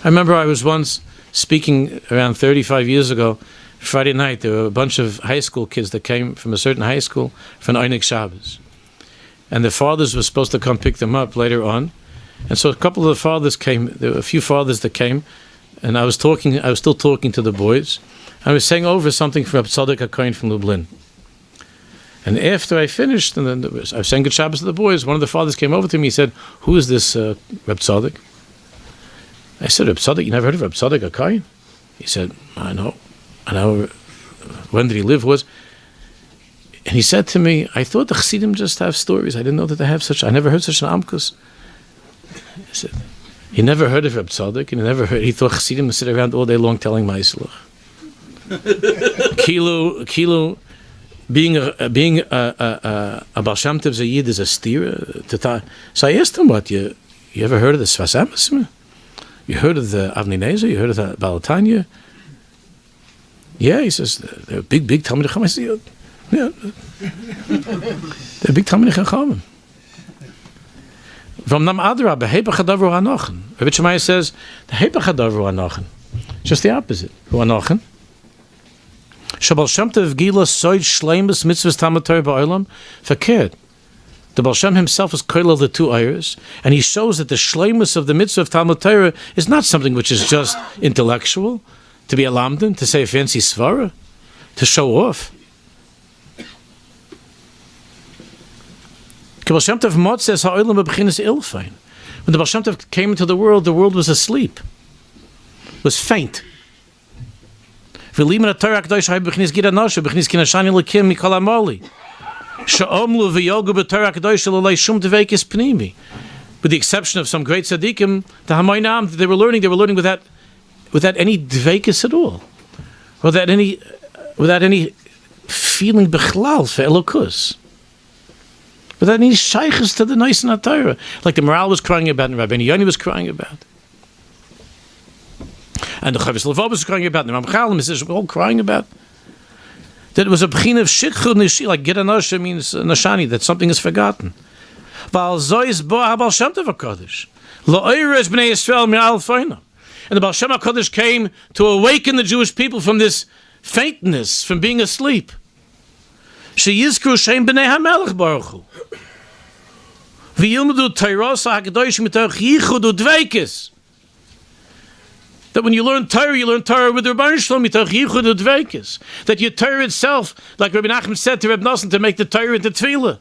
I remember I was once speaking around 35 years ago, Friday night. There were a bunch of high school kids that came from a certain high school for an Einig Shabbos. And their fathers were supposed to come pick them up later on. And so a couple of the fathers came. There were a few fathers that came. And I was still talking to the boys. I was saying over something from Tzaddik HaKohen from Lublin. And after I finished, and then I was saying good Shabbos to the boys, one of the fathers came over to me. He said, "Who is this Reb Tzaddik?" I said, "Reb Tzaddik, you never heard of Reb Tzaddik HaKohen?" He said, "I know. When did he live?" And he said to me, "I thought the Chassidim just have stories. I didn't know that they have such. I never heard such an amkus." He said, he never heard of Reb Tzaddik, and he thought Chassidim would sit around all day long telling Ma'aslach. Kilo, being a Baal Shem Tov's a Yid is a steer. So I asked him, "What you ever heard of the Sfas Emes? You heard of the Avnei Nezer? You heard of the Baal Tanya?" "Yeah," he says, "they're big Talmidei Chacham." I said, "Yeah, they're big Talmidei Chacham." From Nam Adrabah, Hepach Hadavar Hanochen. Rabbi Shemaiah says, the Hepach Hadavar Hanochen. Just the opposite. Hanochen. Shabal Shem Tov Gila Soid Shleimus Mitzvahs Talmud Torah Ba'olam. Verkehrt. The Baal Shem himself is koilel the two ayers, and he shows that the shleimus of the mitzvah of Talmud Torah is not something which is just intellectual, to be a lamdan, to say a fancy svara, to show off. When the Baal Shem Tov came into the world was asleep, was faint. With the exception of some great tzaddikim, the Hamoinam, they were learning without any dveikus at all, without any feeling bechlal for elokus, without any shaykhs to the nice and Torah, like the Maral was crying about, and Rabbi Yoni was crying about, and the Chavis Levov was crying about, and the Ramchal and Mrs. were all crying about. That it was a b'china of shikhu nishi, like get anasha means nashani, that something is forgotten. Val zois bo ha-Baal Shem Tov HaKadosh lo'oires b'nei Yisrael mi'al feina. And the Baal Shem HaKadosh came to awaken the Jewish people from this faintness, from being asleep. Sheyizkru shem b'nei ha-Melech Baruch Hu v'yilmudu Teiros ha-Kadosh mitoch yichud u'dveikis. That when you learn Torah with the Rebbeinu Shalom, mitoch yichud u'dveikis. That your Torah itself, like Rabbi Nachman said to Reb Nosson, to make the Torah into tefillah.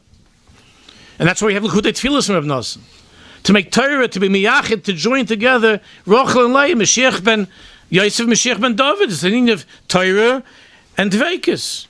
And that's why we have L'chutei Tefillas from Reb Nosson. To make Torah, to be miyachid, to join together Rochel and Leah, Mashiach ben Yosef, Mashiach ben David. It's the meaning of Torah and dveikis.